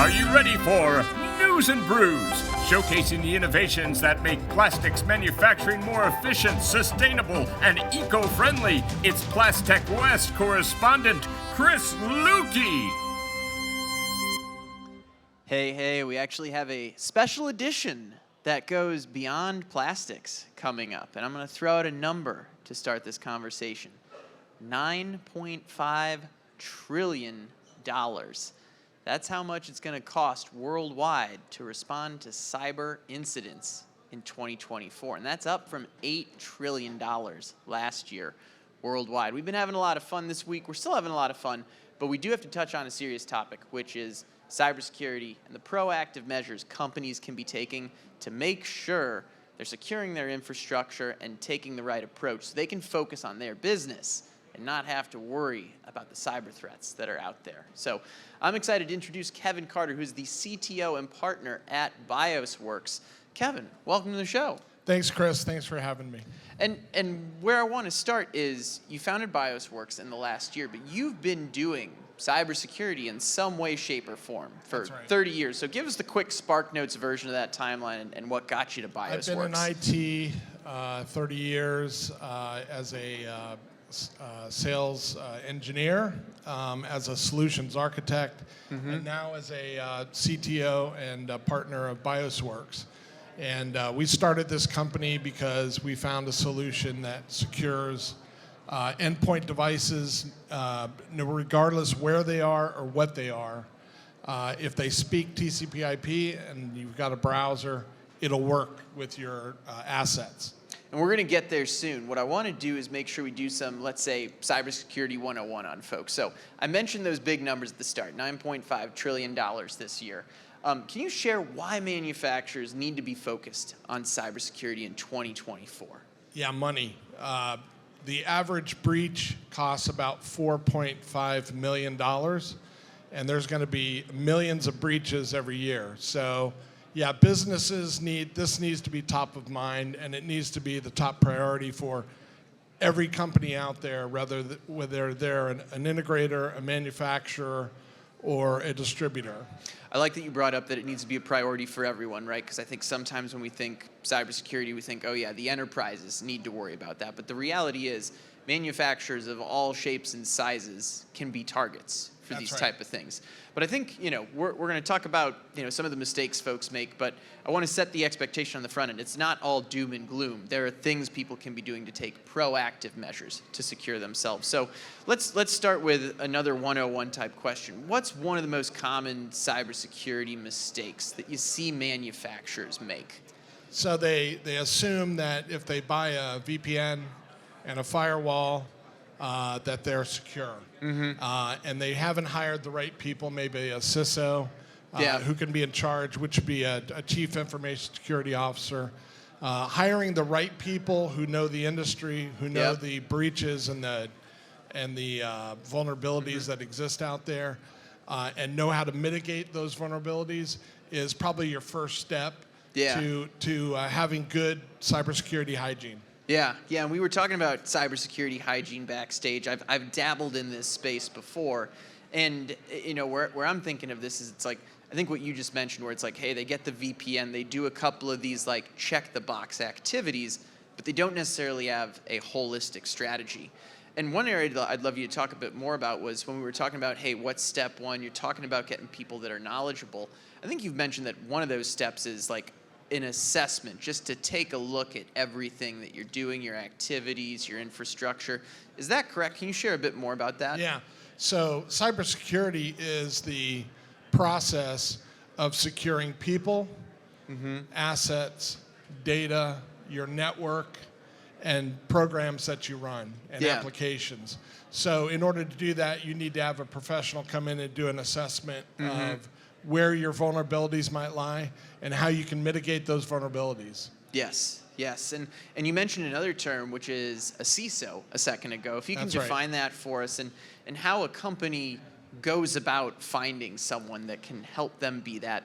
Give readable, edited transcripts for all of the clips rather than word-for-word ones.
Are you ready for News and Brews? Showcasing the innovations that make plastics manufacturing more efficient, sustainable, and eco-friendly. It's Plastech West correspondent Chris Lukey. Hey, we actually have a special edition that goes beyond plastics coming up. And I'm going to throw out a number to start this conversation. $9.5 trillion. That's how much it's going to cost worldwide to respond to cyber incidents in 2024. And that's up from $8 trillion last year worldwide. We've been having a lot of fun this week. We're still having a lot of fun, but we do have to touch on a serious topic, which is cybersecurity and the proactive measures companies can be taking to make sure they're securing their infrastructure and taking the right approach so they can focus on their business and not have to worry about the cyber threats that are out there. So I'm excited to introduce Kevin Carter, who's the CTO and partner at BYOSwerx. Kevin, welcome to the show. Thanks, Chris. Thanks for having me. And where I want to start is you founded BYOSwerx in the last year, but you've been doing cybersecurity in some way, shape, or form for 30 years. So give us the quick Spark Notes version of that timeline and what got you to BYOSwerx. I've been in IT 30 years as a sales engineer, as a solutions architect, and now as a CTO and a partner of BYOSwerx. And we started this company because we found a solution that secures endpoint devices, regardless where they are or what they are. If they speak TCP/IP and you've got a browser, it'll work with your assets. And we're going to get there soon. What I want to do is make sure we do some, let's say, cybersecurity 101 on folks. So I mentioned those big numbers at the start, $9.5 trillion this year. Can you share why manufacturers need to be focused on cybersecurity in 2024? Yeah, money. The average breach costs about $4.5 million, and there's going to be millions of breaches every year. So, yeah, businesses this needs to be top of mind, and it needs to be the top priority for every company out there, whether they're an integrator, a manufacturer, or a distributor. I like that you brought up that it needs to be a priority for everyone, right? Because I think sometimes when we think cybersecurity, we think, oh yeah, the enterprises need to worry about that. But the reality is manufacturers of all shapes and sizes can be targets for these type of things. But I think, we're going to talk about, some of the mistakes folks make, but I want to set the expectation on the front end. It's not all doom and gloom. There are things people can be doing to take proactive measures to secure themselves. So let's start with another 101 type question. What's one of the most common cybersecurity mistakes that you see manufacturers make? So they assume that if they buy a VPN and a firewall, that they're secure. And they haven't hired the right people, maybe a CISO, who can be in charge, which would be a chief information security officer. Hiring the right people who know the industry, who know the breaches and the vulnerabilities that exist out there, and know how to mitigate those vulnerabilities is probably your first step to having good cybersecurity hygiene. Yeah, and we were talking about cybersecurity hygiene backstage. I've dabbled in this space before, and where I'm thinking of this is it's like I think what you just mentioned, where it's like, hey, they get the VPN, they do a couple of these like check the box activities, but they don't necessarily have a holistic strategy. And one area that I'd love you to talk a bit more about was when we were talking about, hey, what's step one? You're talking about getting people that are knowledgeable. I think you've mentioned that one of those steps is like an assessment, just to take a look at everything that you're doing, your activities, your infrastructure. Is that correct? Can you share a bit more about that? Yeah. So cybersecurity is the process of securing people, assets, data, your network, and programs that you run and applications. So in order to do that, you need to have a professional come in and do an assessment of where your vulnerabilities might lie and how you can mitigate those vulnerabilities. Yes. And you mentioned another term, which is a CISO a second ago. If you can define that for us and how a company goes about finding someone that can help them be that,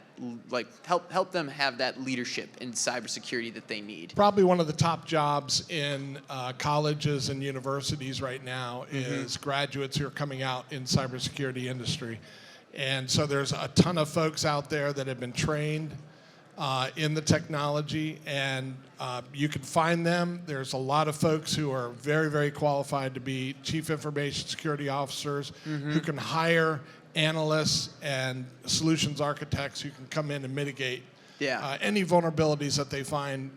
like help them have that leadership in cybersecurity that they need. Probably one of the top jobs in colleges and universities right now is graduates who are coming out in cybersecurity industry. And so there's a ton of folks out there that have been trained in the technology, and you can find them. There's a lot of folks who are very, very qualified to be chief information security officers who can hire analysts and solutions architects who can come in and mitigate any vulnerabilities that they find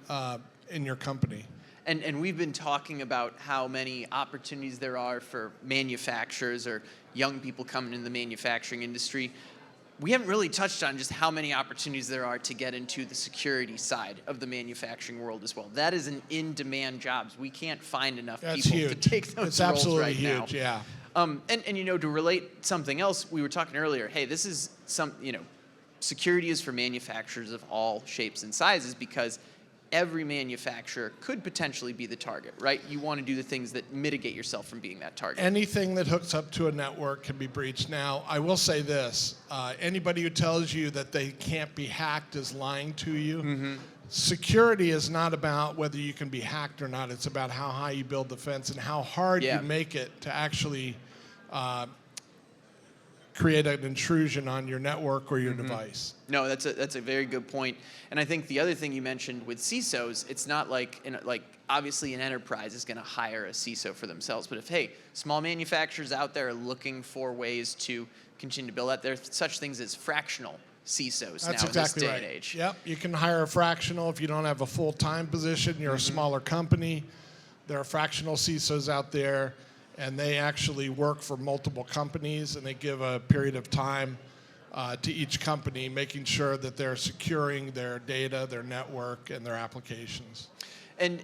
in your company. And we've been talking about how many opportunities there are for manufacturers or young people coming into the manufacturing industry. We haven't really touched on just how many opportunities there are to get into the security side of the manufacturing world as well. That is an in-demand job. We can't find enough people to take those roles right now. It's absolutely huge, yeah. And you know, to relate something else, we were talking earlier, hey, this is security is for manufacturers of all shapes and sizes, because every manufacturer could potentially be the target, right? You want to do the things that mitigate yourself from being that target. Anything that hooks up to a network can be breached. Now, I will say this, anybody who tells you that they can't be hacked is lying to you. Security is not about whether you can be hacked or not. It's about how high you build the fence and how hard you make it to actually create an intrusion on your network or your device. No, that's a very good point. And I think the other thing you mentioned with CISOs, it's not like obviously an enterprise is going to hire a CISO for themselves, but if small manufacturers out there are looking for ways to continue to build that, there's such things as fractional CISOs now in this day and age. Yep, you can hire a fractional if you don't have a full-time position. You're a smaller company. There are fractional CISOs out there, and they actually work for multiple companies, and they give a period of time to each company, making sure that they're securing their data, their network, and their applications. And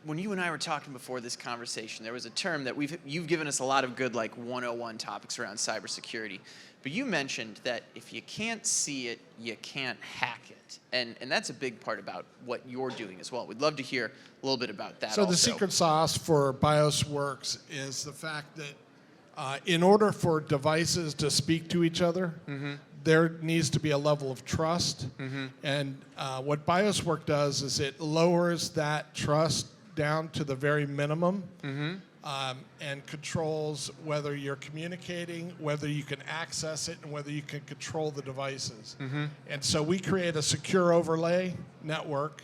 when you and I were talking before this conversation, there was a term that you've given us a lot of good 101 topics around cybersecurity. But you mentioned that if you can't see it, you can't hack it. And that's a big part about what you're doing as well. We'd love to hear a little bit about that. So the secret sauce for BYOSwerx is the fact that in order for devices to speak to each other, there needs to be a level of trust. And what BYOSwerx does is it lowers that trust down to the very minimum. And controls whether you're communicating, whether you can access it, and whether you can control the devices. And so we create a secure overlay network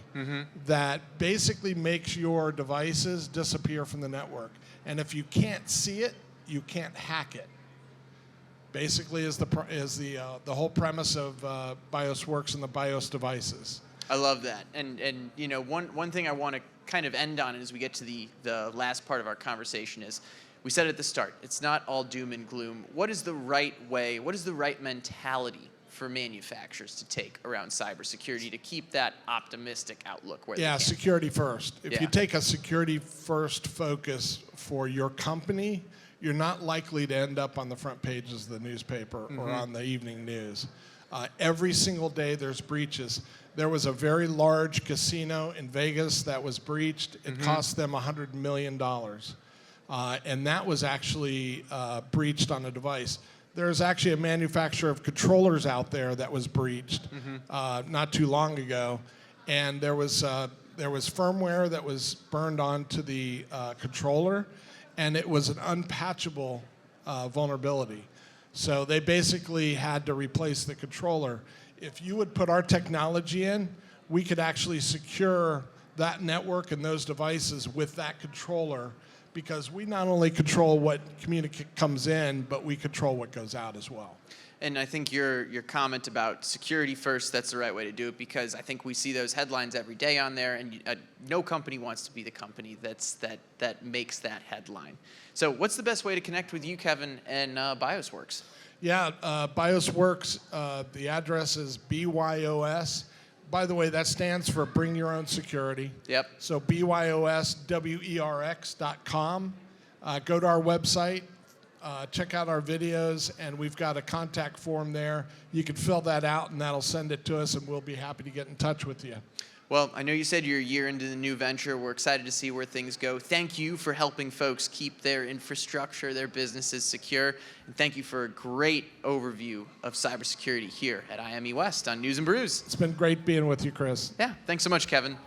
that basically makes your devices disappear from the network. And if you can't see it, you can't hack it. Basically is the whole premise of BYOSwerx and the BIOS devices. I love that. And you know, one thing I want to kind of end on as we get to the last part of our conversation is, we said at the start, it's not all doom and gloom. What is the right way, what is the right mentality for manufacturers to take around cybersecurity to keep that optimistic outlook where they can? Security first. If you take a security first focus for your company, you're not likely to end up on the front pages of the newspaper or on the evening news. Every single day there's breaches. There was a very large casino in Vegas that was breached. It cost them $100 million. And that was actually breached on a device. There's actually a manufacturer of controllers out there that was breached not too long ago. And there was firmware that was burned onto the controller, and it was an unpatchable vulnerability. So they basically had to replace the controller. If you would put our technology in, we could actually secure that network and those devices with that controller, because we not only control what comes in, but we control what goes out as well. And I think your comment about security first, that's the right way to do it, because I think we see those headlines every day on there, and no company wants to be the company that makes that headline. So what's the best way to connect with you, Kevin, and BYOSwerx? Yeah, BYOSwerx, the address is BYOS. By the way, that stands for Bring Your Own Security. Yep. So BYOSwerx.com. Go to our website, check out our videos, and we've got a contact form there. You can fill that out, and that'll send it to us, and we'll be happy to get in touch with you. Well, I know you said you're a year into the new venture. We're excited to see where things go. Thank you for helping folks keep their infrastructure, their businesses secure. And thank you for a great overview of cybersecurity here at IME West on News and Brews. It's been great being with you, Chris. Yeah, thanks so much, Kevin.